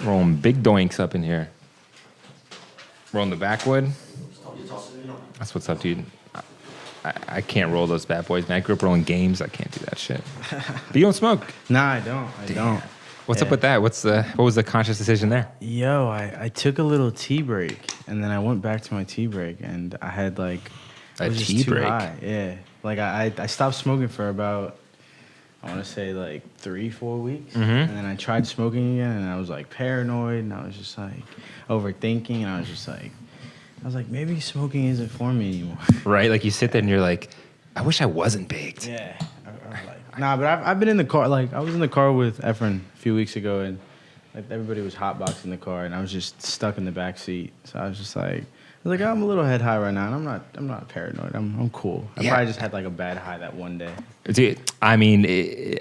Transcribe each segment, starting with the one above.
Rolling big doinks up in here. Rolling the backwood. That's what's up, dude. I can't roll those bad boys, man. I grew up rolling games. I can't do that shit. But you don't smoke. Nah, I don't. I don't. What's up with that? What was the conscious decision there? Yo, I took a little tea break, and then I went back to my tea break, and I had like A it was just tea too break? high. Yeah, like I stopped smoking for about, I want to say like 3-4 weeks, and then I tried smoking again, and I was like paranoid, and I was just like overthinking, and I was like maybe smoking isn't for me anymore. Right? Like you sit there and you're like, I wish I wasn't baked. Yeah. I was like, nah, but I've been in the car. Like I was in the car with Efren a few weeks ago, and like everybody was hotboxing the car, and I was just stuck in the back seat. So I was just like, I'm a little head high right now, and I'm not paranoid. I'm cool. I probably just had like a bad high that one day. Dude, I mean,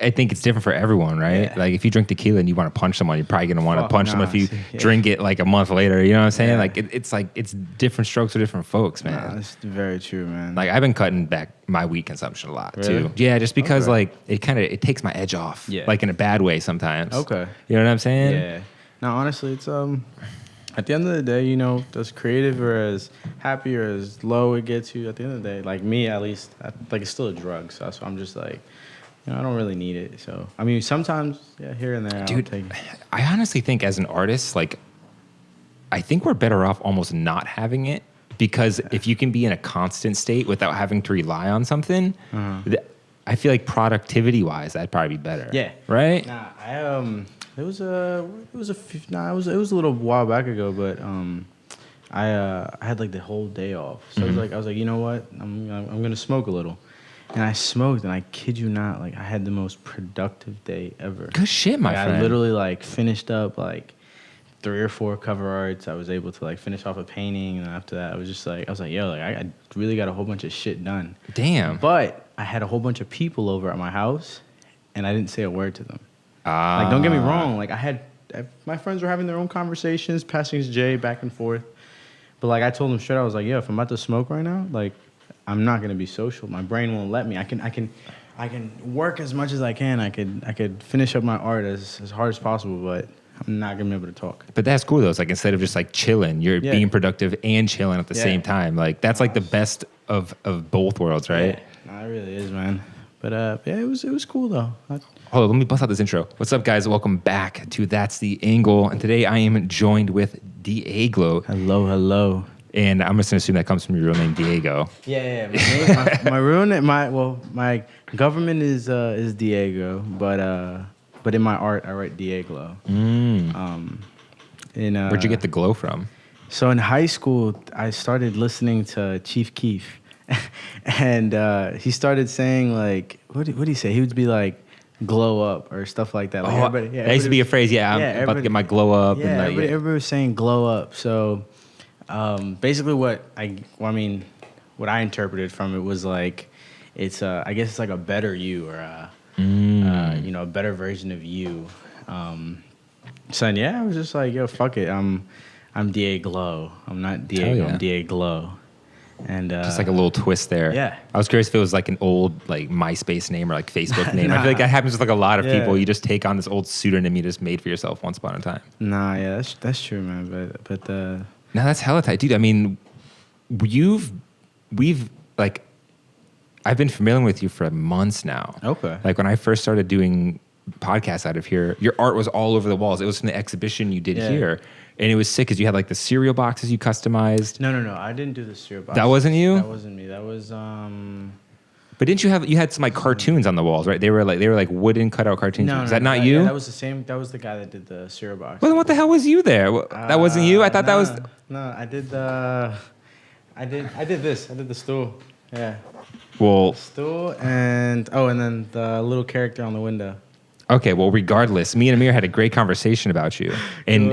I think it's different for everyone, right? Yeah. Like if you drink tequila and you want to punch someone, you're probably gonna want to punch them if you yeah. drink it like a month later. You know what I'm saying? Yeah. Like it's different strokes for different folks, man. Nah, that's very true, man. Like I've been cutting back my weed consumption a lot Really? too. Yeah, just because Okay. like it takes my edge off. Yeah. Like in a bad way sometimes. Okay. You know what I'm saying? Yeah. Now, honestly, it's at the end of the day, you know, as creative or as happy or as low it gets you, at the end of the day, like me at least, like it's still a drug. So I'm just like, you know, I don't really need it. So I mean, sometimes here and there, Dude, I'll take it. I honestly think as an artist, like I think we're better off almost not having it because if you can be in a constant state without having to rely on something, I feel like productivity wise, that'd probably be better. Yeah. Right? Nah, it was a little while back ago, but I had like the whole day off, so I was like, you know what, I'm gonna smoke a little, and I smoked, and I kid you not, like I had the most productive day ever. Good shit, my friend. I literally like finished up like 3 or 4 cover arts. I was able to like finish off a painting, and after that, I was like, yo, like I really got a whole bunch of shit done. Damn. But I had a whole bunch of people over at my house, and I didn't say a word to them. Like, don't get me wrong. Like, my friends were having their own conversations, passing Jay back and forth. But like, I told them straight, I was like, yo, if I'm about to smoke right now, like, I'm not gonna be social. My brain won't let me. I can work as much as I can. I could finish up my art as hard as possible, but I'm not gonna be able to talk. But that's cool though. It's like instead of just like chilling, you're being productive and chilling at the same time. Like that's like the best of both worlds, right? Yeah, no, it really is, man. But yeah, it was cool though. Hold on, let me bust out this intro. What's up, guys? Welcome back to That's the Angle. And today I am joined with Dieglo. Hello. And I'm just gonna assume that comes from your real name, Diego. Yeah. My real name, my government is Diego, but in my art I write Dieglo. Where'd you get the glow from? So in high school, I started listening to Chief Keef, and he started saying like, what did he say? He would be like, "Glow up" or stuff like that. Like that used to be a phrase. Yeah, I'm about to get my glow up. Yeah, everybody was saying "glow up." So basically, what I interpreted from it was like, it's I guess it's like a better you or a better version of you. So yeah, I was just like, yo, fuck it, I'm Dieglo. I'm not Diego. I'm Dieglo. And just like a little twist there. Yeah. I was curious if it was like an old like MySpace name or like Facebook name. I feel like that happens with like a lot of people. You just take on this old pseudonym you just made for yourself once upon a time. Nah, yeah, that's true, man. But no, that's hella tight, dude. I mean, we've like, I've been familiar with you for months now. Okay. Like when I first started doing podcasts out of here, your art was all over the walls. It was from the exhibition you did here. And it was sick because you had like the cereal boxes you customized. No. I didn't do the cereal boxes. That wasn't you? That wasn't me. That was But didn't you had some like cartoons on the walls, right? They were like wooden cutout cartoons. No, Is that not you? Yeah, that was the same. That was the guy that did the cereal box. Well, then what the hell was you there? That wasn't you? I thought that was. No, I did the. I did this. I did the stool. Yeah. Well. Stool and then the little character on the window. Okay, well, regardless, me and Amir had a great conversation about you. And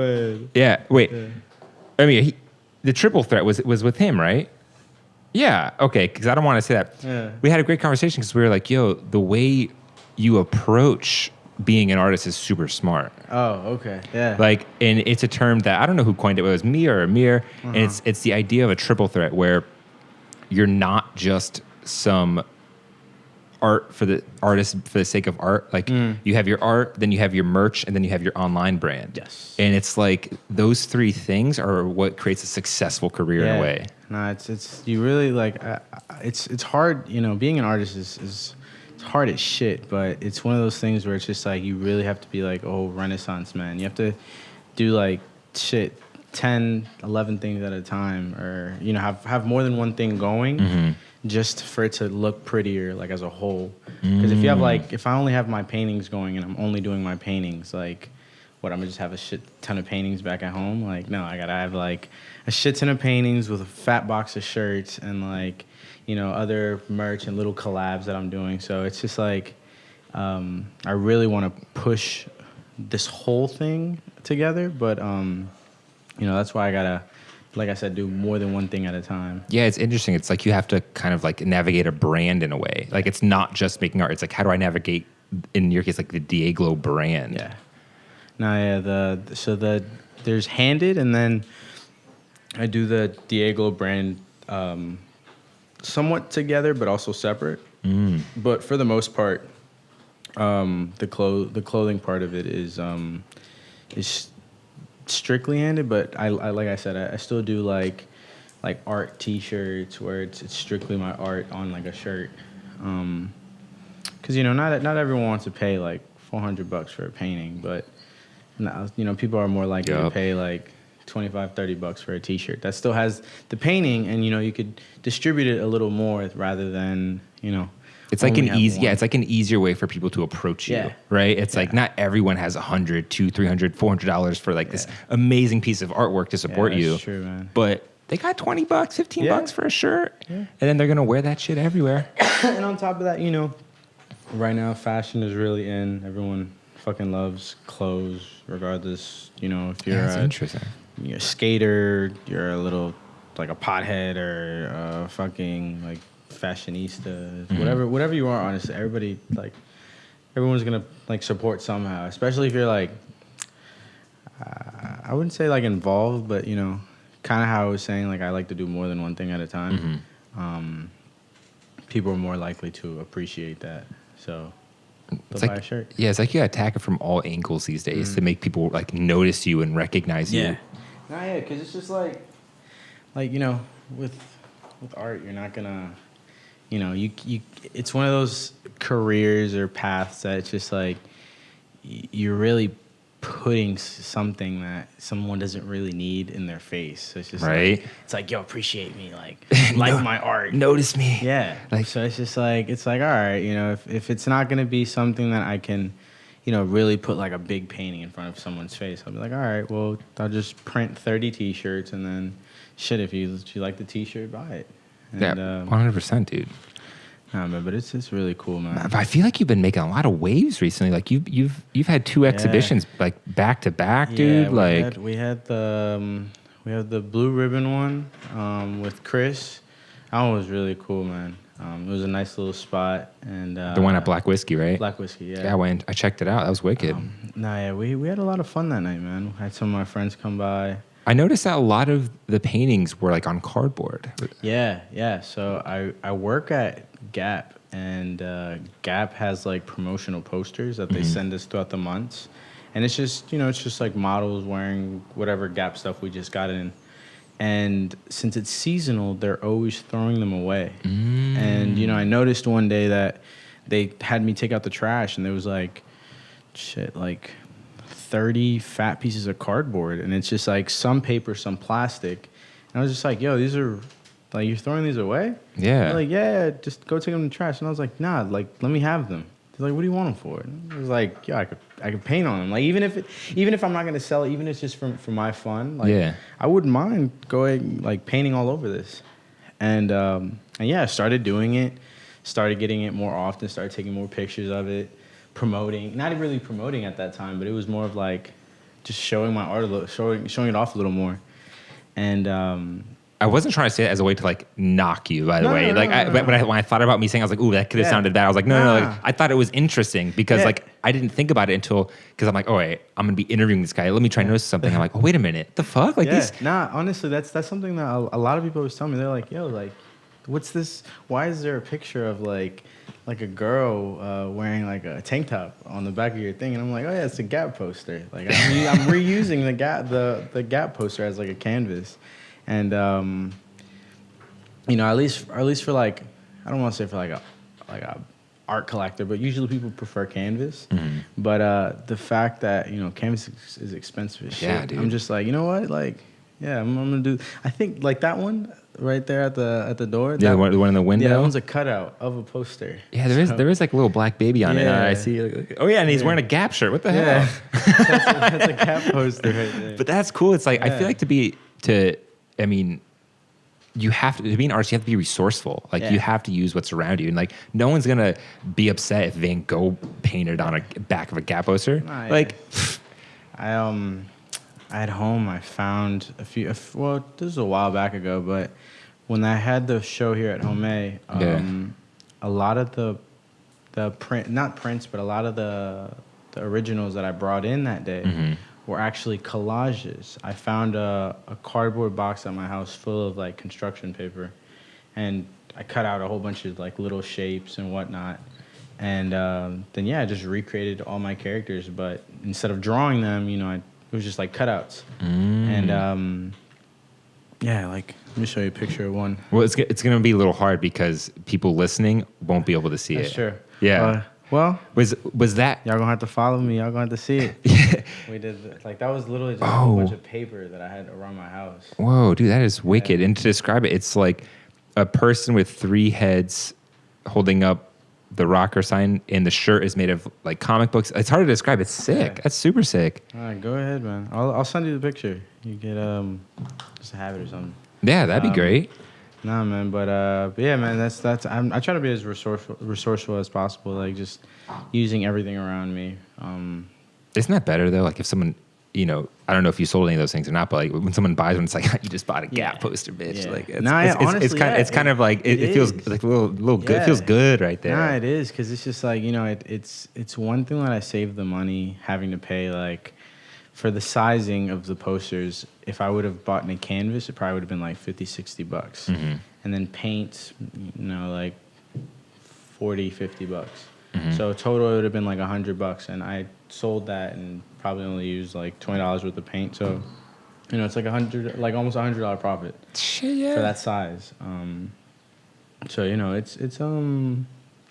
I mean, the triple threat was with him, right? Yeah, okay, because I don't want to say that. Yeah. We had a great conversation because we were like, yo, the way you approach being an artist is super smart. Oh, okay, yeah. Like, and it's a term that, I don't know who coined it, whether it was me or Amir, and it's the idea of a triple threat where you're not just some art for the artist for the sake of art. Like you have your art, then you have your merch, and then you have your online brand. Yes. And it's like those three things are what creates a successful career in a way. No, it's you really like it's hard. You know, being an artist is it's hard as shit, but it's one of those things where it's just like you really have to be like, oh, Renaissance man. You have to do like shit 10, 11 things at a time, or you know, have more than one thing going. Just for it to look prettier, like as a whole. Because if you have like, if I only have my paintings going and I'm only doing my paintings, like, what, I'm gonna just have a shit ton of paintings back at home? Like, no, I gotta have like a shit ton of paintings with a fat box of shirts and like, you know, other merch and little collabs that I'm doing. So it's just like, I really want to push this whole thing together, but you know, that's why I gotta, like I said, do more than one thing at a time. Yeah, it's interesting. It's like you have to kind of like navigate a brand in a way. Like it's not just making art. It's like, how do I navigate, in your case, like the Dieglo brand? Yeah. No, yeah, there's Handed, and then I do the Dieglo brand somewhat together, but also separate. But for the most part, the clothing part of it is strictly Handed, but I like I said, I still do like art T-shirts where it's strictly my art on like a shirt, because you know not everyone wants to pay like $400 for a painting, but you know people are more likely to pay like $25-$30 for a T-shirt that still has the painting, and you know you could distribute it a little more rather than, you know. It's like it's like an easier way for people to approach you, right? It's like not everyone has $100, $200, $300, $400 for like this amazing piece of artwork to support you. That's true, man. But they got $20, $15 for a shirt, and then they're gonna wear that shit everywhere. And on top of that, you know, right now fashion is really in. Everyone fucking loves clothes, regardless. You know, if you're you're a skater, you're a little like a pothead or a fucking like fashionista, whatever you are, honestly, everyone's gonna like support somehow, especially if you're like I wouldn't say like involved, but you know, kind of how I was saying, like I like to do more than one thing at a time. People are more likely to appreciate that, so it's like, buy a shirt. Yeah, it's like you gotta attack it from all angles these days to make people like notice you and recognize you. Because it's just like you know, with art, you're not gonna, you know, you it's one of those careers or paths that it's just like you're really putting something that someone doesn't really need in their face. So it's just like, it's like, yo, appreciate me, like my art, notice me. Yeah. Like, so it's just like, it's like, all right, you know, if it's not gonna be something that I can, you know, really put like a big painting in front of someone's face, I'll be like, all right, well, I'll just print 30 T-shirts, and then shit, if you like the T-shirt, buy it. And, 100%, dude. Nah, man, but it's really cool, man. But I feel like you've been making a lot of waves recently. Like you've had 2 exhibitions like back to back, dude. We had the Blue Ribbon one with Chris. That one was really cool, man. It was a nice little spot, and the one at Black Whiskey, right? Black Whiskey, yeah. Yeah, I checked it out. That was wicked. We had a lot of fun that night, man. I had some of my friends come by. I noticed that a lot of the paintings were like on cardboard. Yeah. So I work at Gap, and Gap has like promotional posters that they send us throughout the months, and it's just, you know, it's just like models wearing whatever Gap stuff we just got in. And since it's seasonal, they're always throwing them away. And, you know, I noticed one day that they had me take out the trash, and there was like, like 30 fat pieces of cardboard. And it's just like some paper, some plastic. And I was just like, yo, these are, like, you're throwing these away? Yeah. They're like, yeah, just go take them to the trash. And I was like, nah, like, let me have them. They're like, what do you want them for? And I was like, yeah, I could paint on them. Like, even if I'm not gonna sell it, even if it's just for my fun, like, I wouldn't mind going like painting all over this. And yeah, I started doing it, started getting it more often, started taking more pictures of it, promoting. Not really promoting at that time, but it was more of like just showing my art a little, showing it off a little more. And I wasn't trying to say it as a way to like knock you, by the way. When I thought about me saying, I was like, ooh, that could have sounded bad. I was like, no. Like, I thought it was interesting because like I didn't think about it until, because I'm like, oh wait, I'm gonna be interviewing this guy. Let me try to notice something. I'm like, oh wait a minute, the fuck? Like these? Nah, honestly, that's something that a lot of people always tell me. They're like, yo, like, what's this? Why is there a picture of like like a girl wearing like a tank top on the back of your thing, and I'm like, oh yeah, it's a Gap poster. Like I'm reusing the Gap poster as like a canvas, and at least for like, I don't want to say for like a art collector, but usually people prefer canvas. Mm-hmm. But the fact that canvas is expensive as shit, Yeah, dude. I'm just like, you know what, like, yeah, I'm gonna do. I think like that one right there at the door. Yeah, the one in the window. Yeah, that one's a cutout of a poster. Yeah, there is like a little black baby on it. I see. Oh yeah, and he's wearing a Gap shirt. What the hell? That's a Gap poster right there. But that's cool. It's like I feel like I mean, you have to be an artist. You have to be resourceful. Like you have to use what's around you, and like no one's gonna be upset if Van Gogh painted on a back of a Gap poster. Like, at home, I found a few. Well, this was a while back ago, but when I had the show here at Homme, a lot of the print, not prints, but a lot of the originals that I brought in that day were actually collages. I found a cardboard box at my house full of like construction paper, and I cut out a whole bunch of like little shapes and whatnot. And then I just recreated all my characters, but instead of drawing them, it was just like cutouts. And like, let me show you a picture of one. Well, it's going to be a little hard because people listening won't be able to see it. Sure. Yeah. Well, was that? Y'all gonna have to follow me. Y'all gonna have to see it. We did like that was literally just a whole bunch of paper that I had around my house. Whoa, dude, that is wicked. And to describe it, it's like a person with 3 heads holding up the rocker sign, and the shirt is made of like comic books. It's hard to describe. It's sick. Yeah. That's super sick. All right, go ahead, man. I'll send you the picture. You get just have it or something. Yeah, that'd be great. Nah, man, but yeah, man, that's I try to be as resourceful as possible, like just using everything around me. Isn't that better though? Like if someone, I don't know if you sold any of those things or not, but like when someone buys one, it's like you just bought a Gap poster, bitch. Yeah. Like it's kind of like it feels like a little good. It feels good right there. Nah, it is because it's just like it's one thing that I save the money having to pay like. For the sizing of the posters, if I would have bought in a canvas, it probably would have been like $50-$60. And then paint, like $40-$50. So total it would have been like $100. And I sold that and probably only used like $20 worth of paint. So, it's like almost $100 profit for that size. So it's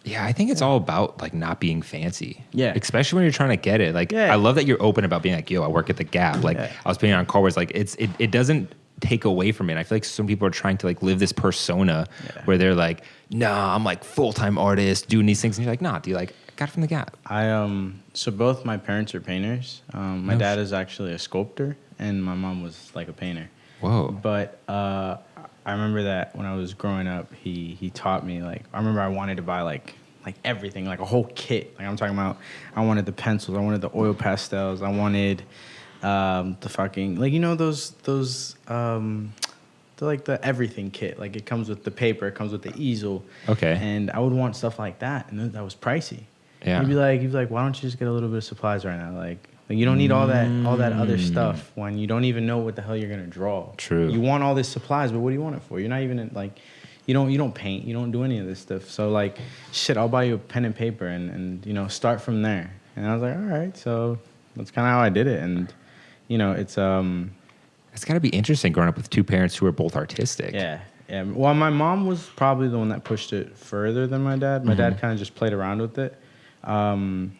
Yeah, I think it's all about like not being fancy. Yeah. Especially when you're trying to get it. Like I love that you're open about being like, yo, I work at the Gap. Like I was painting on cardboard. Like it doesn't take away from it. I feel like some people are trying to like live this persona where they're like, nah, I'm like full-time artist doing these things. And you're like, nah, dude, like I got it from the Gap. So both my parents are painters. My dad is actually a sculptor and my mom was like a painter. Whoa. But I remember that when I was growing up, he taught me, like, I remember I wanted to buy, like everything, like a whole kit. Like, I'm talking about, I wanted the pencils, I wanted the oil pastels, I wanted the fucking, like, like the everything kit. Like, it comes with the paper, it comes with the easel. Okay. And I would want stuff like that, and that was pricey. Yeah. He'd be like, why don't you just get a little bit of supplies right now? Like you don't need all that other stuff when you don't even know what the hell you're gonna draw. True. You want all this supplies, but what do you want it for? You're not even you don't paint, you don't do any of this stuff. So like, shit, I'll buy you a pen and paper and start from there. And I was like, all right. So that's kind of how I did it. And it's It's got to be interesting growing up with 2 parents who are both artistic. Yeah. Well, my mom was probably the one that pushed it further than my dad. My dad kind of just played around with it. But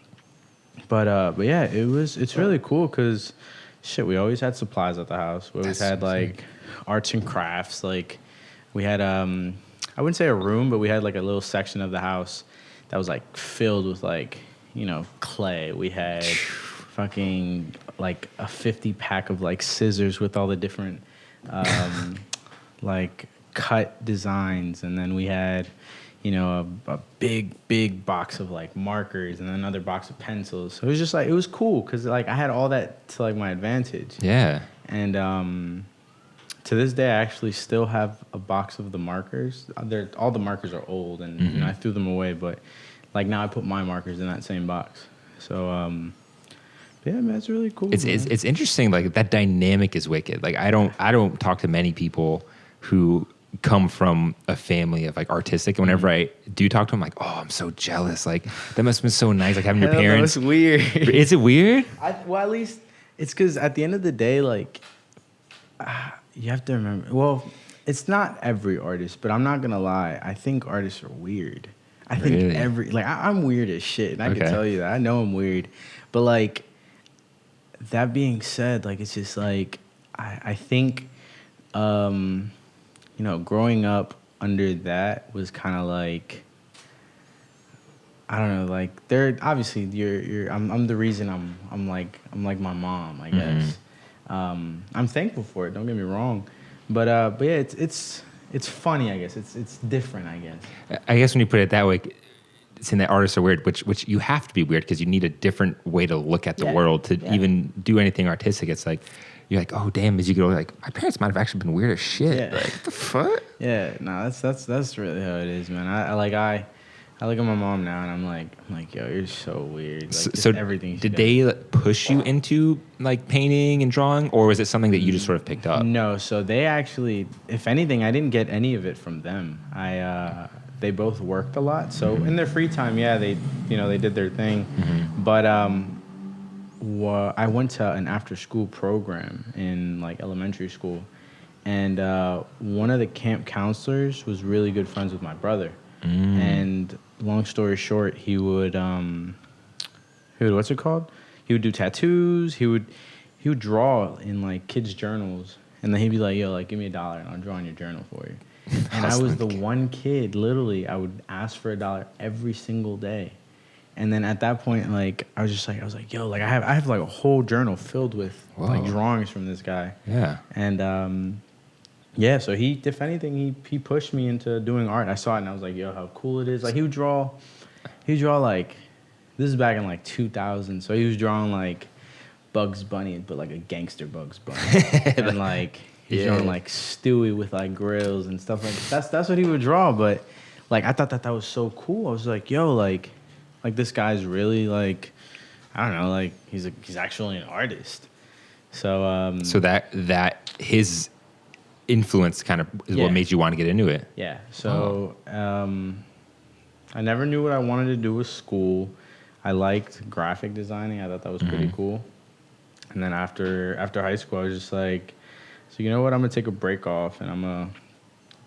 yeah, it's really cool because shit, we always had supplies at the house. We always had like arts and crafts. Like we had I wouldn't say a room, but we had like a little section of the house that was like filled with like clay. We had fucking like a 50 pack of like scissors with all the different like cut designs, and then we had a big box of like markers and another box of pencils. So it was just like, it was cool because like I had all that to like my advantage. Yeah. And to this day, I actually still have a box of the markers. All the markers are old, and I threw them away. But like now, I put my markers in that same box. So yeah, man, it's really cool. It's interesting. Like that dynamic is wicked. Like I don't talk to many people who come from a family of like artistic. And whenever I do talk to them, like, oh, I'm so jealous. Like that must have been so nice. Like having your parents. That's weird. Is it weird? Well, at least it's because at the end of the day, like you have to remember. Well, it's not every artist, but I'm not gonna lie. I think artists are weird. I think I'm weird as shit, and I can tell you that. I know I'm weird, but like that being said, like it's just like I think. Growing up under that was kind of like, I don't know, like they're obviously I'm the reason I'm like my mom, I guess. I'm thankful for it. Don't get me wrong, but yeah, it's funny, I guess. It's different, I guess. I guess when you put it that way, saying that artists are weird, which you have to be weird because you need a different way to look at the world to even do anything artistic. It's like. You're like, oh damn! As you go, like my parents might have actually been weird as shit. Yeah. Like, what the fuck? Yeah, no, that's really how it is, man. I look at my mom now and I'm like, yo, you're so weird. Like, so everything. Did they push you into like painting and drawing, or was it something that you just sort of picked up? No, so they actually, if anything, I didn't get any of it from them. They both worked a lot, so in their free time, they did their thing, but I went to an after-school program in like elementary school, and one of the camp counselors was really good friends with my brother. And long story short, he would what's it called? He would do tattoos. He would draw in like kids' journals, and then he'd be like, "Yo, like give me $1 and I'll draw in your journal for you." And I was the one kid. Literally, I would ask for $1 every single day. And then at that point, like I was like, yo, like I have like a whole journal filled with like drawings from this guy. Yeah. And so if anything, he pushed me into doing art. I saw it and I was like, yo, how cool it is. Like he would draw like, this is back in like 2000. So he was drawing like Bugs Bunny, but like a gangster Bugs Bunny. And like he's drawing like Stewie with like grills and stuff like that. That's what he would draw. But like I thought that was so cool. I was like, yo, like this guy's really like, I don't know, like he's actually an artist. So so that his influence kind of is what made you want to get into it. Yeah. So I never knew what I wanted to do with school. I liked graphic designing. I thought that was pretty cool. And then after high school, I was just like, so you know what? I'm gonna take a break off and I'm gonna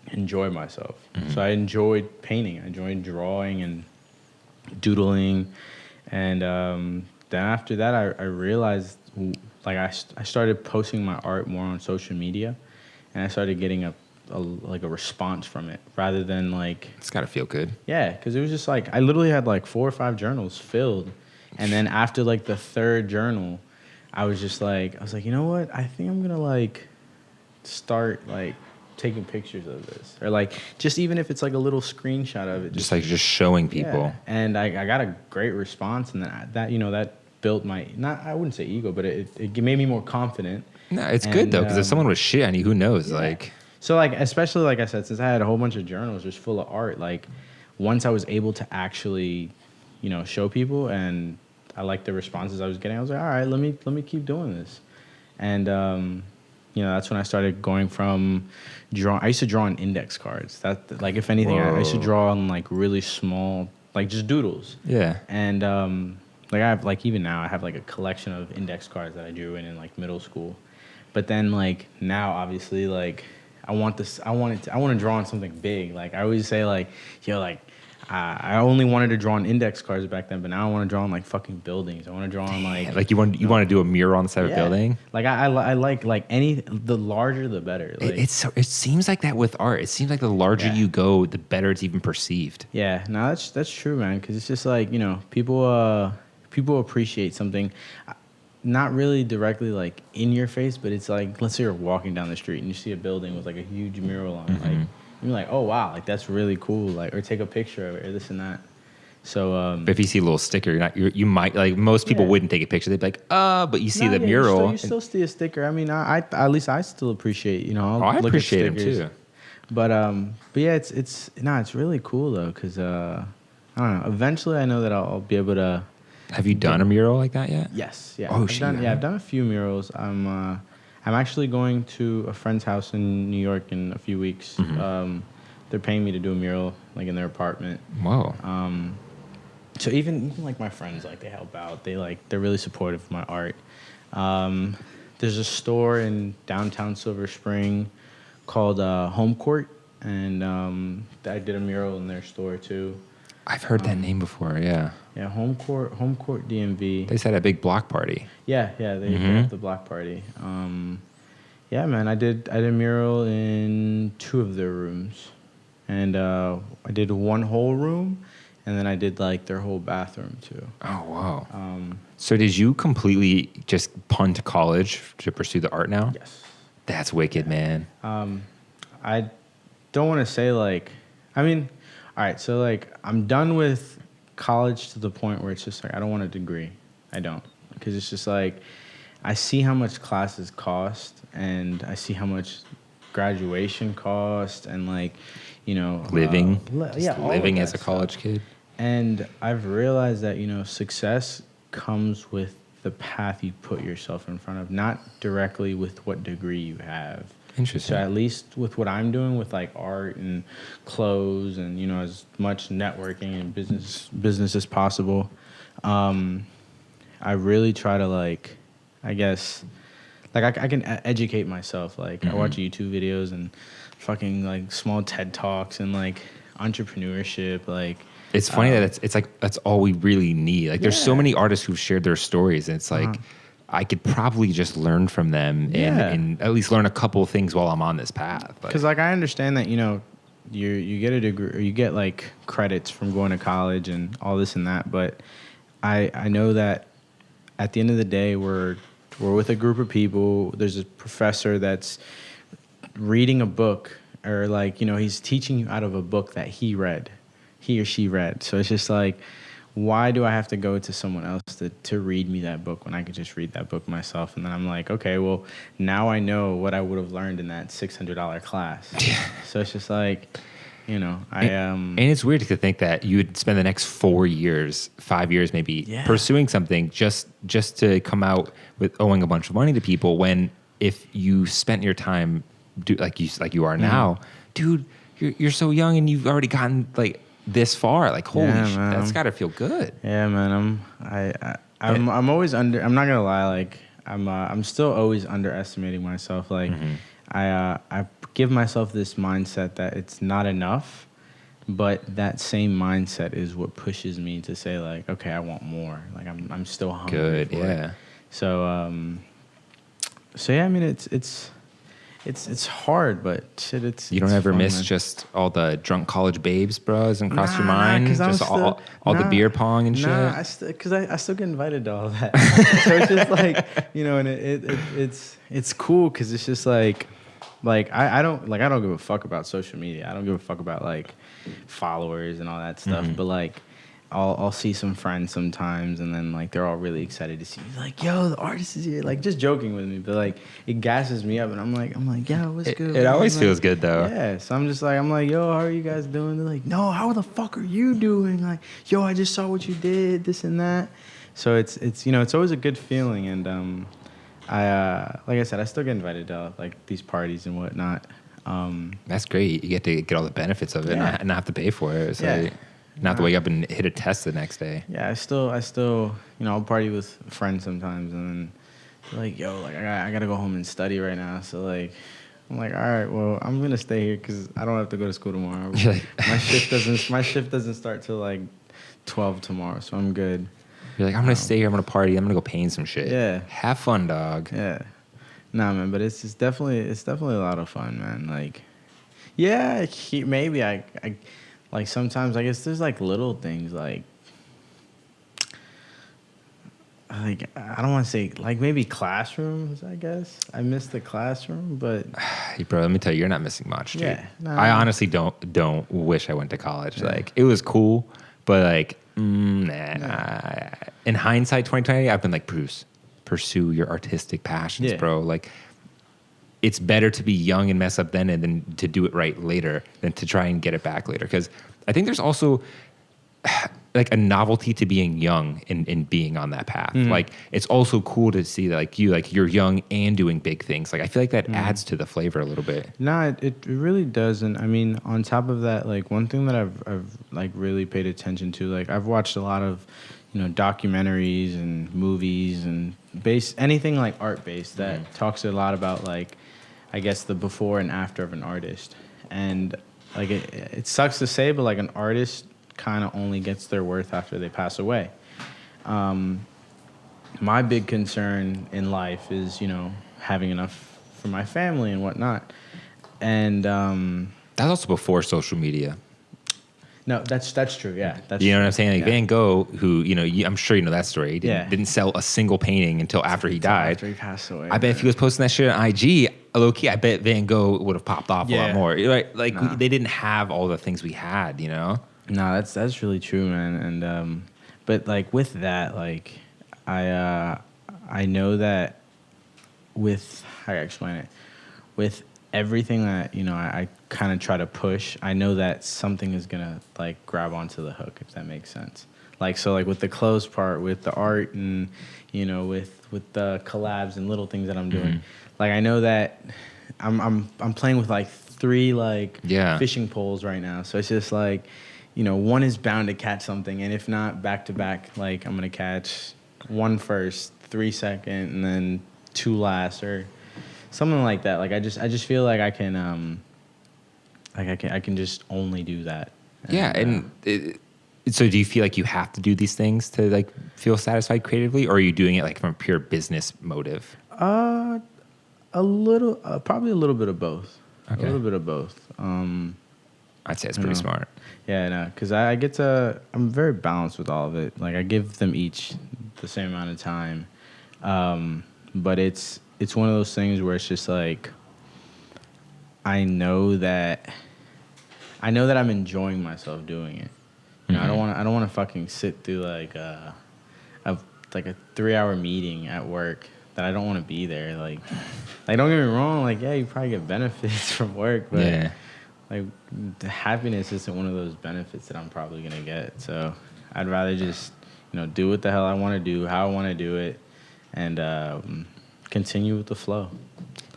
enjoy myself. So I enjoyed painting. I enjoyed drawing and doodling, and then after that I realized like I started posting my art more on social media, and I started getting a response from it rather than like, it's gotta feel good. Yeah, because it was just like I literally had like 4 or 5 journals filled, and then after like the 3rd journal I was like, you know what, I think I'm gonna like start like taking pictures of this, or like just even if it's like a little screenshot of it, just showing people. Yeah. And I got a great response, and that built my, not, I wouldn't say ego, but it made me more confident. No, it's good though, because if someone was shit on you, who knows? Yeah. Like, so like, especially like I said, since I had a whole bunch of journals just full of art, like once I was able to actually, show people, and I liked the responses I was getting, I was like, all right, let me keep doing this. And that's when I started going from I used to draw on index cards. That, like, if anything, I used to draw on like really small, like just doodles. Yeah. And like I have, like, even now I have like a collection of index cards that I drew in like middle school. But then like now, obviously, like I want to draw on something big. Like I always say, like, yo, like I only wanted to draw on index cards back then, but now I want to draw on like fucking buildings. I want to draw on like you want to do a mural on the side of a building. Like I like the larger the better. Like, it seems like that with art. It seems like the larger you go, the better it's even perceived. Yeah, no, that's true, man. Because it's just like, people appreciate something, not really directly like in your face, but it's like, let's say you're walking down the street and you see a building with like a huge mural on it, like. You're like, oh wow, like that's really cool, like, or take a picture of it, or this and that. So, but if you see a little sticker, you might, like, most people wouldn't take a picture. They'd be like, but you see the mural. You still see a sticker. I mean, I at least I still appreciate, I appreciate them too. But yeah, it's really cool though, because I don't know. Eventually, I know that I'll be able to. Have you done a mural like that yet? Yes. Yeah. Oh shit. I've done a few murals. I'm actually going to a friend's house in New York in a few weeks. They're paying me to do a mural, like in their apartment. Whoa. So even like my friends, like they help out. They're really supportive of my art. There's a store in downtown Silver Spring called Home Court, and I did a mural in their store too. I've heard that name before. Yeah. Yeah, Home Court DMV. They said a big block party. Yeah, they have the block party. Yeah, man, I did a mural in 2 of their rooms, and I did one whole room, and then I did like their whole bathroom too. Oh wow. So did you completely just punt college to pursue the art now? Yes. That's wicked, man. I don't want to say like, I mean, all right, so like I'm done with college to the point where it's just like I don't want a degree. I don't, because it's just like I see how much classes cost, and I see how much graduation cost, and like, you know, Living, living as a college kid. And I've realized that, you know, success comes with the path you put yourself in front of, not directly with what degree you have. Interesting. So at least with what I'm doing with like art and clothes and, you know, as much networking and business as possible, I really try to like, I guess, like I can educate myself. Like I watch YouTube videos and fucking like small TED Talks and like entrepreneurship. Like it's funny that it's like that's all we really need. Like there's so many artists who've shared their stories, and it's like I could probably just learn from them and at least learn a couple of things while I'm on this path. Because like I understand that, you know, you get a degree or you get like credits from going to college and all this and that, but I know that at the end of the day we're with a group of people. There's a professor that's reading a book, or like, you know, he's teaching you out of a book that he or she read. So it's just like, why do I have to go to someone else to read me that book when I could just read that book myself? And then I'm like, okay, well, now I know what I would have learned in that $600 class. So it's just like, you know, and it's weird to think that you would spend the next 4 years, 5 years maybe, pursuing something just to come out with owing a bunch of money to people, when if you spent your time like you are now, dude, you're so young and you've already gotten like this far. Like holy shit, that's got to feel good. Yeah, man. I'm always I'm not gonna lie, like I'm still always underestimating myself. Like I give myself this mindset that it's not enough, but that same mindset is what pushes me to say like, okay, I want more. Like I'm still hungry. Good, for yeah. it. So yeah, I mean it's hard, but shit, it's you don't ever fun, miss man. Just all the drunk college babes, bro, doesn't cross your mind? Just all the beer pong and shit? I still get invited to all of that. So it's just like, you know, and it's cool because it's just like I don't give a fuck about social media. I don't give a fuck about like followers and all that stuff. But like I'll see some friends sometimes, and then like they're all really excited to see me. Like, yo, the artist is here, like just joking with me, but like it gasses me up, and I'm like, yo, what's good? It always feels good though. Yeah, so I'm like, yo, how are you guys doing? They're like, no, how the fuck are you doing? Like, yo, I just saw what you did, this and that. So it's you know, it's always a good feeling, and I like I said, I still get invited to like these parties and whatnot. That's great. You get to get all the benefits of it and not have to pay for it. So not to wake up and hit a test the next day. Yeah, I still, you know, I'll party with friends sometimes, and then they're like, yo, like I gotta go home and study right now. So like, I'm like, all right, well, I'm gonna stay here because I don't have to go to school tomorrow. my shift doesn't start till like 12 tomorrow, so I'm good. You're like, I'm gonna stay here. I'm gonna party. I'm gonna go paint some shit. Yeah, have fun, dog. Yeah, nah, man, but it's definitely a lot of fun, man. Like, yeah, maybe I like sometimes I guess there's like little things like I don't want to say like maybe classrooms. I guess I miss the classroom, but hey, bro, let me tell you, you're not missing much, dude. Yeah, I honestly don't wish I went to college. Yeah. Like it was cool, but like in hindsight, 2020, I've been like, Bruce, pursue your artistic passions, bro. Like it's better to be young and mess up then and then to do it right later than to try and get it back later. Because I think there's also like a novelty to being young and being on that path. Like it's also cool to see that like you're young and doing big things. Like I feel like that adds to the flavor a little bit. No, it really doesn't. I mean, on top of that, like one thing that I've like really paid attention to, like I've watched a lot of, documentaries and movies and anything like art based that talks a lot about like, I guess the before and after of an artist. And like it sucks to say, but like an artist kind of only gets their worth after they pass away. My big concern in life is, having enough for my family and whatnot. And That's also before social media. no, that's true. Yeah, that's You know what I'm saying? Like yeah. Van Gogh, who, I'm sure you know that story. He didn't sell a single painting until after he died. After he passed away. I bet if he was posting that shit on IG, low key, I bet Van Gogh would have popped off a lot more. Right? Like they didn't have all the things we had, No, that's really true, man. And but like with that, like I know that with how do I explain it? With everything that I kind of try to push, I know that something is gonna like grab onto the hook, if that makes sense. Like so, like with the clothes part, with the art, and with the collabs and little things that I'm doing. Like I know that I'm playing with like 3 like fishing poles right now, so it's just like one is bound to catch something, and if not back to back, like I'm gonna catch 1 first, 3 second, and then 2 last, or something like that. Like I just feel like I can I can just only do that. So do you feel like you have to do these things to like feel satisfied creatively, or are you doing it like from a pure business motive? A little, probably a little bit of both. Okay. A little bit of both. I'd say it's pretty smart. Yeah, no, because I'm very balanced with all of it. Like I give them each the same amount of time, but it's one of those things where it's just like I know that I'm enjoying myself doing it. I don't want to fucking sit through like a 3-hour meeting at work that I don't want to be there. Like don't get me wrong. Like you probably get benefits from work, but like the happiness isn't one of those benefits that I'm probably gonna get. So I'd rather just do what the hell I want to do, how I want to do it, and continue with the flow.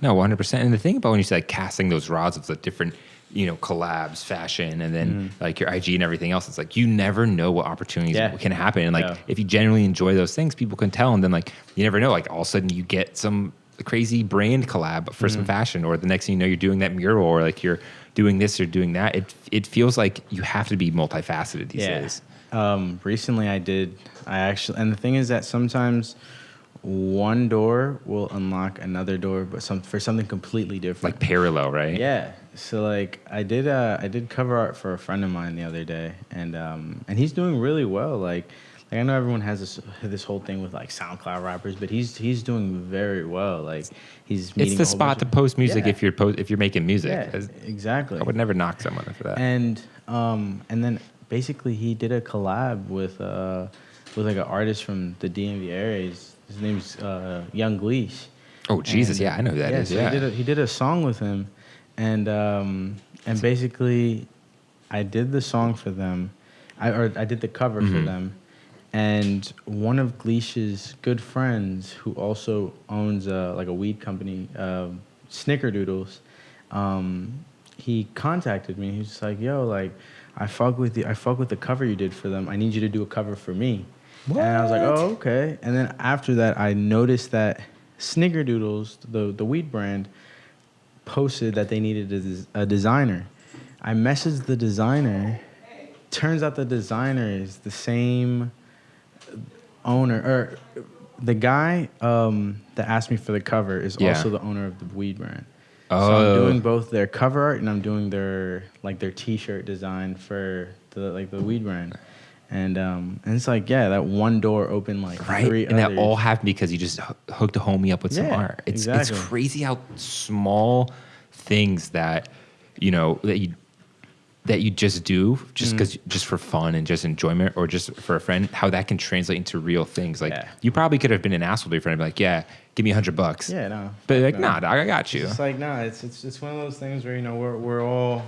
No, 100%. And the thing about when you say like casting those rods of the different collabs, fashion, and then like your IG and everything else, it's like you never know what opportunities can happen. And like if you genuinely enjoy those things, people can tell. And then like you never know, like all of a sudden you get some crazy brand collab for some fashion, or the next thing you know you're doing that mural, or like you're doing this or doing that. It feels like you have to be multifaceted these days. Recently I actually, and the thing is that sometimes one door will unlock another door, but for something completely different. Like parallel, right? Yeah. So like I did cover art for a friend of mine the other day, and he's doing really well. Like I know everyone has this whole thing with like SoundCloud rappers, but he's doing very well. Like he's meeting it's the spot to post music if you're making music. Yeah, exactly. I would never knock someone for that. And then basically he did a collab with like an artist from the DMV area. His name's Young Gleesh. Oh Jesus, I know who that is. So he did a song with him, and basically I did the song for them. I did the cover for them. And one of Gleesh's good friends, who also owns like a weed company, Snickerdoodles, he contacted me. He was just like, "Yo, like, I fuck with the cover you did for them. I need you to do a cover for me." What? And I was like, "Oh, okay." And then after that, I noticed that Snickerdoodles, the weed brand, posted that they needed a designer. I messaged the designer. Turns out the designer is the same owner, or the guy that asked me for the cover is also the owner of the weed brand. So I'm doing both their cover art and I'm doing their T-shirt design for the weed brand. And it's like, that one door opened like 3 and others. that all happened because you just hooked a homie up with some art. It's crazy how small things that that you just do just for fun and just enjoyment, or just for a friend, how that can translate into real things. Like you probably could have been an asshole to your friend and be like, give me $100. Yeah, no. But like, nah, dog, I got you. It's like, it's one of those things where we're all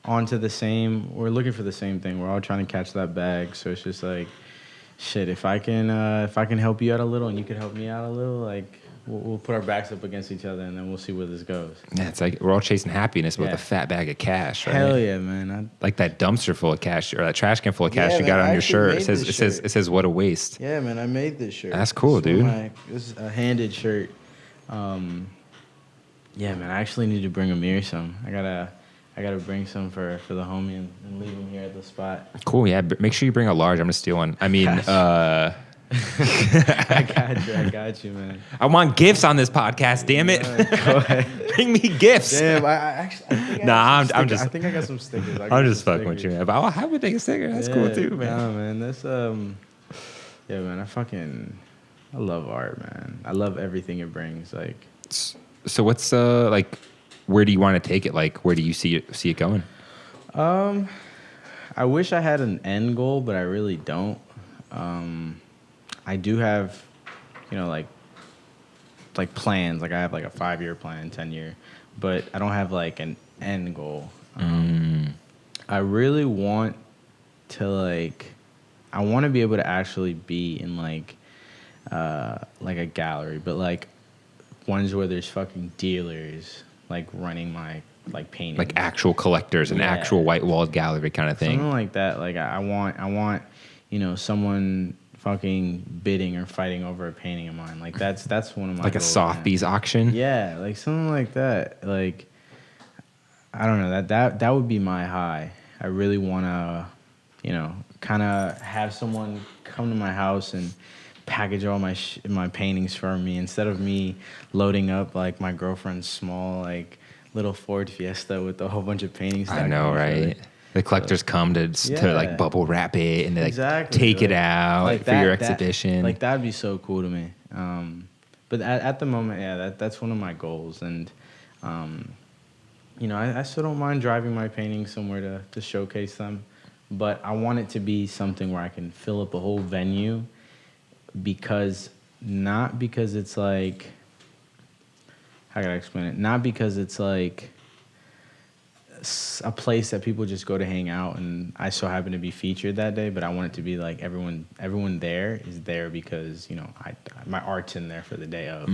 onto the same. We're looking for the same thing. We're all trying to catch that bag. So it's just like, shit. If I can help you out a little and you can help me out a little, like we'll put our backs up against each other and then we'll see where this goes. Yeah, it's like we're all chasing happiness with a fat bag of cash, right? Hell yeah, man. Like that dumpster full of cash or that trash can full of cash you got on your shirt. It says what a waste. Yeah, man, I made this shirt. That's cool, dude. This is a handed shirt. Yeah, man, I actually need to bring Amir some. I gotta bring some for the homie and leave him here at the spot. Cool, yeah. Make sure you bring a large. I'm gonna steal one. I mean, I got you, man. I want gifts on this podcast. Damn it! Go ahead. Bring me gifts. Damn, I think I'm just. I think I got some stickers. I'm just fucking with you, man. But I'll have a take a sticker. That's cool too, man. Nah, man. That's yeah, man. I love art, man. I love everything it brings. Like, so what's like? Where do you want to take it? Like, where do you see it going? I wish I had an end goal, but I really don't. I do have, like plans. Like I have like a 5-year plan, 10-year, but I don't have like an end goal. I really want to I want to be able to actually be in like a gallery, but like ones where there's fucking dealers like running my like paintings, like actual collectors, an actual white walled gallery kind of thing. Something like that. Like I want someone fucking bidding or fighting over a painting of mine. Like that's one of my like goals, a Sotheby's auction. Yeah, like something like that. Like I don't know, that would be my high. I really want to, kind of have someone come to my house and package all my paintings for me instead of me loading up like my girlfriend's small like little Ford Fiesta with a whole bunch of paintings. I know, right? The collectors come to like bubble wrap it and they like take it out like for your exhibition. Like that'd be so cool to me. But at the moment, that's one of my goals. And I still don't mind driving my paintings somewhere to showcase them. But I want it to be something where I can fill up a whole venue not because it's like, how can I explain it? Not because it's like a place that people just go to hang out and I so happen to be featured that day, but I want it to be like everyone there is there because my art's in there for the day of.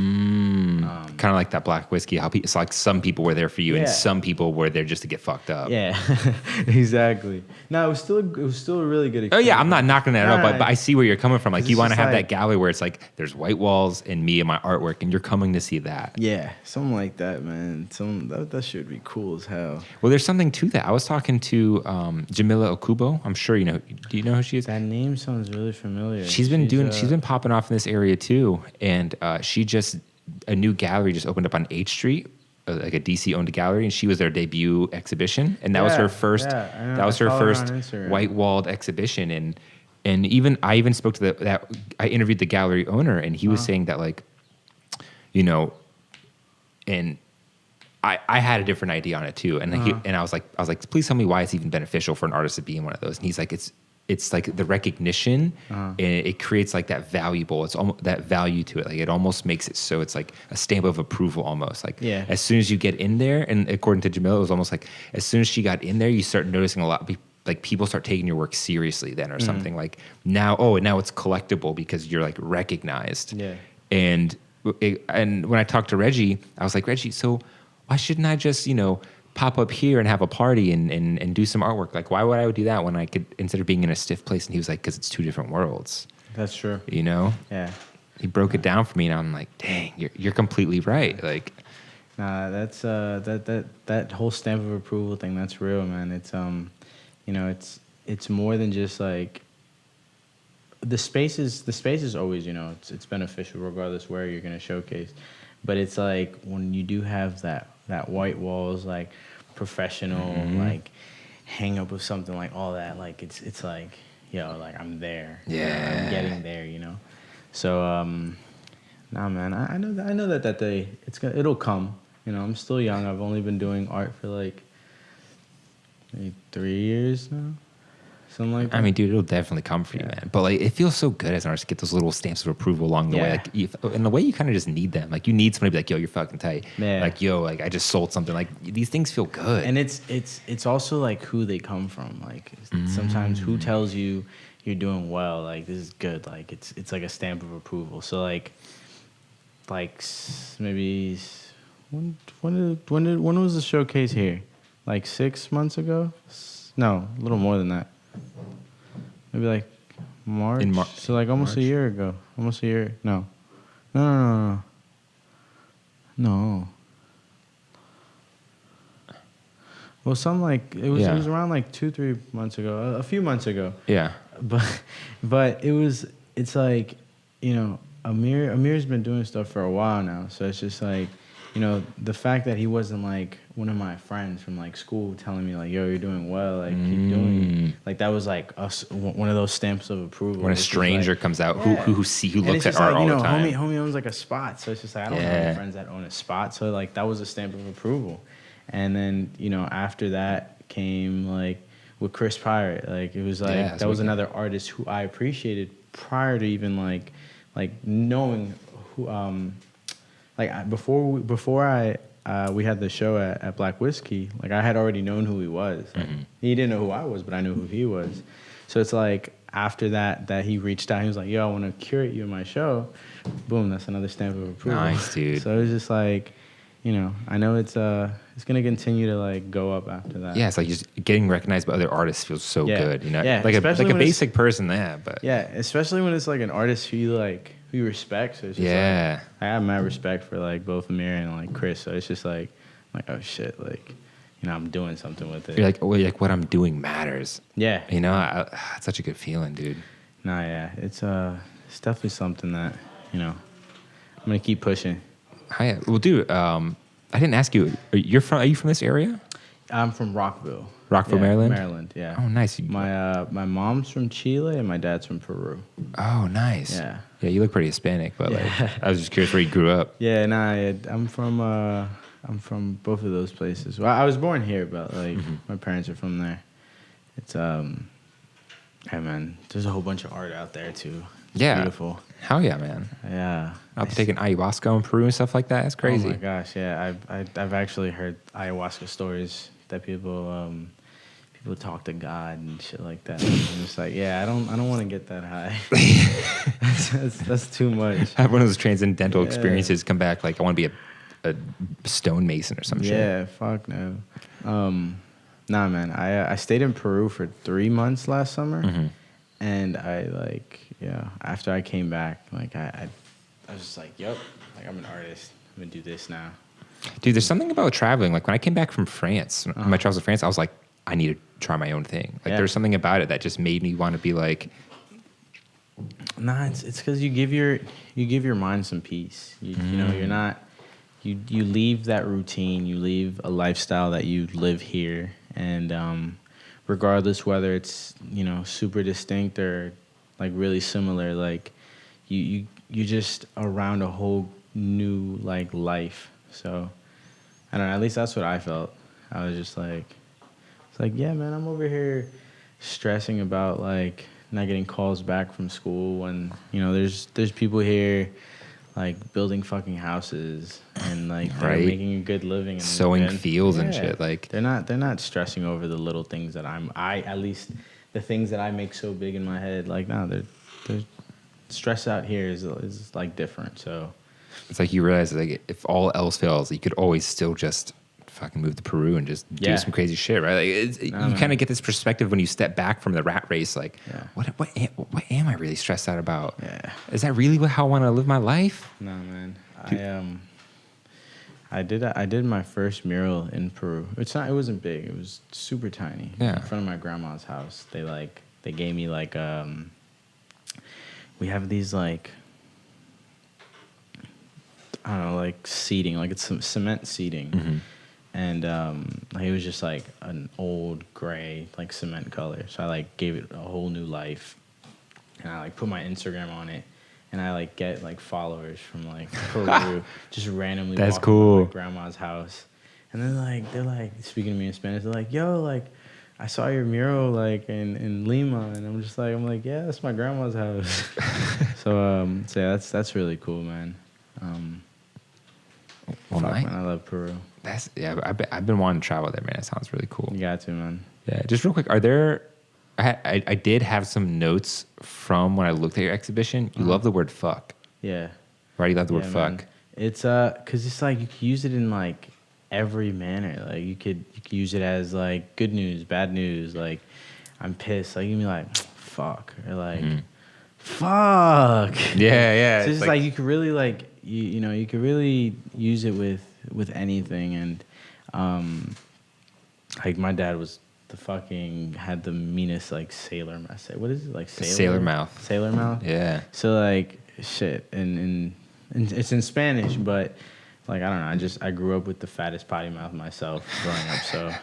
Kind of like that black whiskey. How it's like some people were there for you and some people were there just to get fucked up. Yeah, exactly. No, it was still a really good experience. Oh yeah, I'm not knocking that out, but I see where you're coming from. Like you want to have that gallery where it's like there's white walls and me and my artwork, and you're coming to see that. Yeah, something like that, man. That should be cool as hell. Well, there's something to that. I was talking to Jamila Okubo. I'm sure you know. Do you know who she is? That name sounds really familiar. She's been popping off in this area too, and a new gallery just opened up on H Street, like a DC owned gallery, and she was their debut exhibition, and that was her first. That was her first white walled exhibition, and I even spoke to I interviewed the gallery owner, and he was saying that and I had a different idea on it too, and I was like, please tell me why it's even beneficial for an artist to be in one of those, and he's like, it's like the recognition, and it creates like that valuable. It's almost that value to it. Like it almost makes it so it's like a stamp of approval almost. Like as soon as you get in there, and according to Jamila, it was almost like as soon as she got in there, you start noticing a lot. Like people start taking your work seriously then, or something. Like now it's collectible because you're like recognized. Yeah. And when I talked to Reggie, I was like, Reggie, so why shouldn't I just pop up here and have a party and do some artwork? Like, why would I do that when I could, instead of being in a stiff place? And he was like, because it's two different worlds. That's true. Yeah. He broke it down for me, and I'm like, dang, you're completely right. Like, nah, that's that whole stamp of approval thing. That's real, man. It's it's more than just like the space is always it's beneficial regardless where you're gonna showcase, but it's like when you do have that white walls, like professional, like hang up with something like all that, like it's like, like I'm there. Yeah. I'm getting there, So nah, man, I know that day it'll come. I'm still young. I've only been doing art for like maybe 3 years now. something like that. I mean, dude, it'll definitely come for you, man. But like, it feels so good as an artist to get those little stamps of approval along the way. Like, in the way you kind of just need them. Like, you need somebody to be like, yo, you're fucking tight. Yeah. Like, yo, like I just sold something. Like, these things feel good. And it's also like who they come from. Like sometimes who tells you you're doing well. Like this is good. Like it's like a stamp of approval. So like maybe when was the showcase here? Like 6 months ago? No, a little more than that. Maybe like March. So like almost a year ago. Almost a year. No. No. Well, something like it was around like 2-3 months ago, a few months ago. Yeah. But it's like, you know, Amir's been doing stuff for a while now, so it's just like, you know, the fact that he wasn't like one of my friends from like school telling me like, yo, you're doing well, like keep doing it. Like that was like one of those stamps of approval. When a stranger comes out who looks at art like, all you know, the time. Homie owns like a spot, so it's just like I don't have any friends that own a spot, so like that was a stamp of approval. And then, you know, after that came like with Chris Pirate, like it was like that was another artist who I appreciated prior to even like knowing who before we had the show at Black Whiskey, like I had already known who he was. Like, he didn't know who I was, but I knew who he was. So it's like after that he reached out. He was like, "Yo, I want to curate you in my show." Boom, that's another stamp of approval. Nice, dude. So it was just like, you know, I know it's gonna continue to like go up after that. Yeah, it's like just getting recognized by other artists feels so good. You know, like a basic person there, but especially when it's like an artist who you respect. So it's just like, I have mad respect for like both Amir and like Chris. So it's just like oh shit, like, you know, I'm doing something with it. You're like, like what I'm doing matters. Yeah, you know, it's such a good feeling, dude. Nah, yeah, it's definitely something that, you know, I'm gonna keep pushing. Hi, well, dude, I didn't ask you. Are you from this area? I'm from Rockville. Maryland? Maryland, yeah. Oh, nice. My mom's from Chile and my dad's from Peru. Oh, nice. Yeah. Yeah, you look pretty Hispanic, but like, I was just curious where you grew up. Yeah, I'm from both of those places. Well, I was born here, but like my parents are from there. It's hey man, there's a whole bunch of art out there too. It's beautiful. Hell yeah, man. Yeah. I'll be taking ayahuasca in Peru and stuff like that. That's crazy. Oh my gosh, yeah. I've actually heard ayahuasca stories that people talk to God and shit like that. And I'm just like, I don't want to get that high. that's too much. I have one of those transcendental experiences. Come back like I want to be a stonemason or some shit. Yeah, fuck no. Nah, man. I stayed in Peru for 3 months last summer, and after I came back, like I was just like, yep, like I'm an artist. I'm gonna do this now. Dude, there's something about traveling. Like when I came back from France, my travels to France, I was like, I need to try my own thing. Like there's something about it that just made me want to be like. Nah, it's because you give your mind some peace. You know, you're not. You leave that routine. You leave a lifestyle that you live here, and regardless whether it's, you know, super distinct or like really similar, like you just around a whole new like life. So I don't know, at least that's what I felt. I was just like, it's like, yeah, man, I'm over here stressing about like not getting calls back from school when, you know, there's people here like building fucking houses and like they're making a good living and sowing fields and shit. Like they're not stressing over the little things that at least the things that I make so big in my head. Like, no, they're stress out here is like different. So it's like you realize like if all else fails, you could always still just fucking move to Peru and just do some crazy shit, right? Like you kind of get this perspective when you step back from the rat race. Like, what am I really stressed out about? Yeah, is that really how I want to live my life? No, man. I did my first mural in Peru. It wasn't big. It was super tiny. Yeah. In front of my grandma's house. They gave me like we have these like, I don't know, like seating, like it's some cement seating. And it was just like an old gray like cement color. So I like gave it a whole new life. And I like put my Instagram on it. And I like get like followers from like Peru just randomly walking by my grandma's house. And then they're like speaking to me in Spanish. They're like, yo, like I saw your mural like in Lima, and I'm like, yeah, that's my grandma's house. So yeah, that's really cool, man. Well, Man, I love Peru. I've been wanting to travel there, man. It sounds really cool. You got to, man. Yeah, just real quick, are there? I did have some notes from when I looked at your exhibition. You love the word fuck, Yeah. right? You love the word fuck. Man. It's cause it's like you can use it in like every manner. Like you could use it as like good news, bad news. Like I'm pissed. Like you can be like fuck or like fuck. Yeah. So it's like you could really like you know you could really use it with anything. And like my dad was had the meanest like sailor mouth. What is it like Sailor mouth? Sailor mouth. Yeah. So like shit and it's in Spanish, but like I don't know. I grew up with the fattest potty mouth myself growing up. So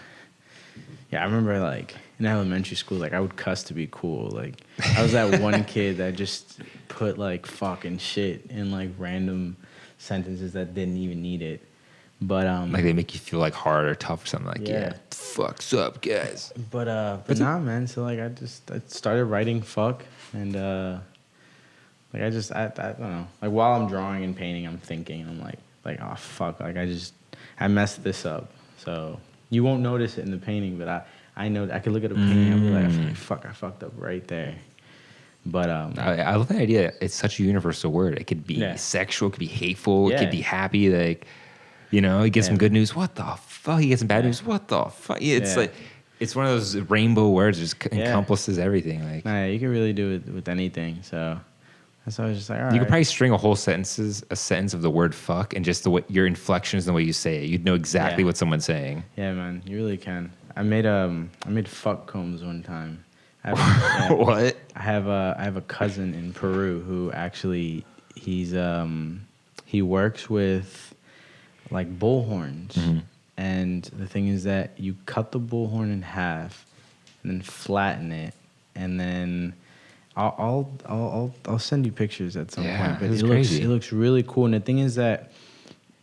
yeah, I remember like in elementary school, like I would cuss to be cool. Like I was that one kid that just put like fucking shit in like random sentences that didn't even need it. But like they make you feel like hard or tough or something. Like yeah fuck's up, guys. But nah, man. So like I started writing fuck and like I don't know. Like while I'm drawing and painting, I'm thinking, I'm like oh fuck, like I messed this up. So you won't notice it in the painting, but I know I could look at a painting and be like fuck, I fucked up right there. But I love the idea. It's such a universal word. It could be sexual, it could be hateful, it could be happy. Like, you know, you get some good news. What the fuck? You get some bad news. What the fuck? It's like it's one of those rainbow words. It just encompasses everything. Like, nah, you can really do it with anything. So that's why I was just like, all right. You could probably string a sentence of the word fuck, and just the way your inflections and the way you say it. You'd know exactly what someone's saying. Yeah, man, you really can. I made fuck combs one time. What? I have a cousin in Peru who actually he works with like bullhorns, and the thing is that you cut the bullhorn in half and then flatten it, and then I'll send you pictures at some point. But it looks really cool, and the thing is that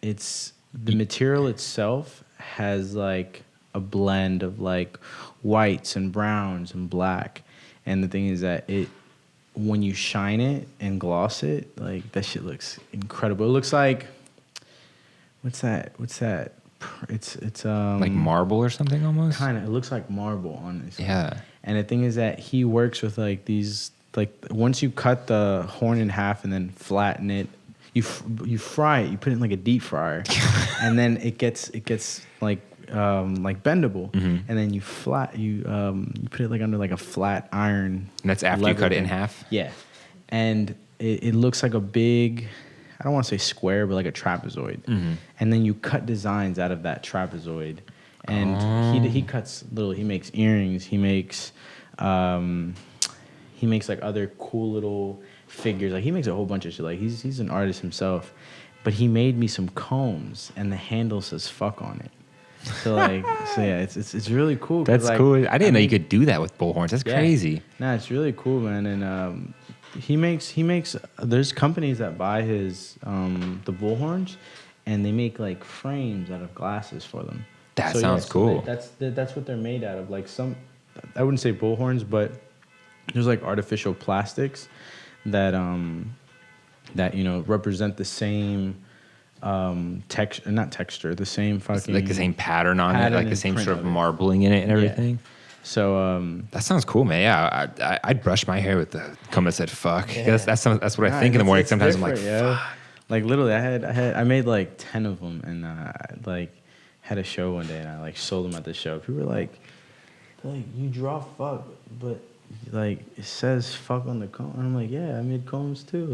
the material itself has like a blend of like whites and browns and black, and the thing is that when you shine it and gloss it, like that shit looks incredible. It looks like what's that? It's like marble or something almost. Kind of. It looks like marble, honestly. Yeah. And the thing is that he works with like these like once you cut the horn in half and then flatten it, you fry it. You put it in like a deep fryer, and then it gets like bendable, and then you put it like under like a flat iron. And that's after you cut it in half. Yeah, and it looks like a big, I don't want to say square, but like a trapezoid. And then you cut designs out of that trapezoid, and he cuts little. He makes earrings. He makes like other cool little figures. Like he makes a whole bunch of shit. Like he's an artist himself, but he made me some combs, and the handle says "fuck" on it. So yeah, it's really cool. That's like, cool. I didn't know you could do that with bullhorns. That's crazy. Nah, it's really cool, man. And he makes. There's companies that buy his the bullhorns, and they make like frames out of glasses for them. That sounds cool. That's what they're made out of. Like I wouldn't say bullhorns, but there's like artificial plastics that represent the same the same fucking like the same pattern on it, like the same sort of marbling in it and everything. So that sounds cool, man. Yeah, I'd brush my hair with the comb that said "fuck." Yeah. That's what I think in the morning. Sometimes I'm like, "Fuck." Like literally, I made like 10 of them, and I had a show one day, and I like sold them at the show. People were like, "You draw fuck, but like it says fuck on the comb." And I'm like, "Yeah, I made combs too."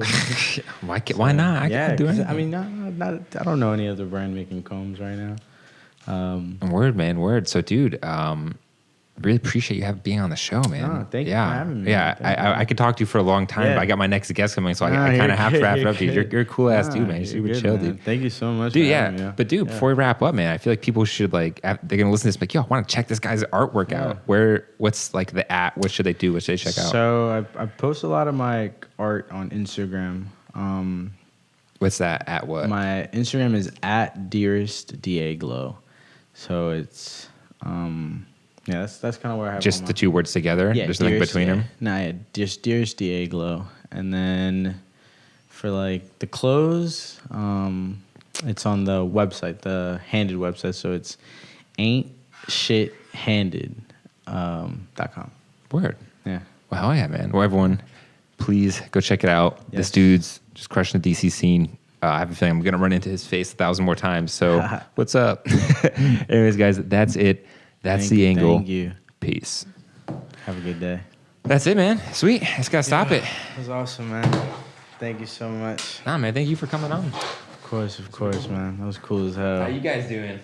Why not? I can't do anything. I mean, I don't know any other brand making combs right now. Word, man, word. So, dude, really appreciate you being on the show, man. Oh, thank you for having me. Yeah, I could talk to you for a long time, but I got my next guest coming, so I kind of have to wrap it up. Dude, you're a cool ass dude, man. You're super chill, man. dude. Thank you so much, dude. Yeah, but dude, before we wrap up, man, I feel like people should they're gonna listen to this, like, yo, I want to check this guy's artwork out. What's like the at? What should they do? What should they check out? So I post a lot of my art on Instagram. What's that at? What? My Instagram is at dearest Dieglo. So it's Yeah, that's kind of where I have Just all the my- two words together. Yeah, There's nothing between them. Nah, yeah, just Dearest Dieglo. And then for like the clothes, it's on the website, the handed website. So it's ain'tshithanded.com. Word. Yeah. Well, yeah, man. Well, everyone, please go check it out. Yes. This dude's just crushing the DC scene. I have a feeling I'm going to run into his face 1,000 more times. So what's up? Anyways, guys, that's it. That's the angle. Thank you. Peace. Have a good day. That's it, man. Sweet. Just got to stop it. That was awesome, man. Thank you so much. Nah, man. Thank you for coming on. Of course, man. That was cool as hell. How you guys doing?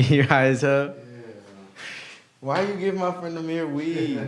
You're high as hell? Why you give my friend Amir weed?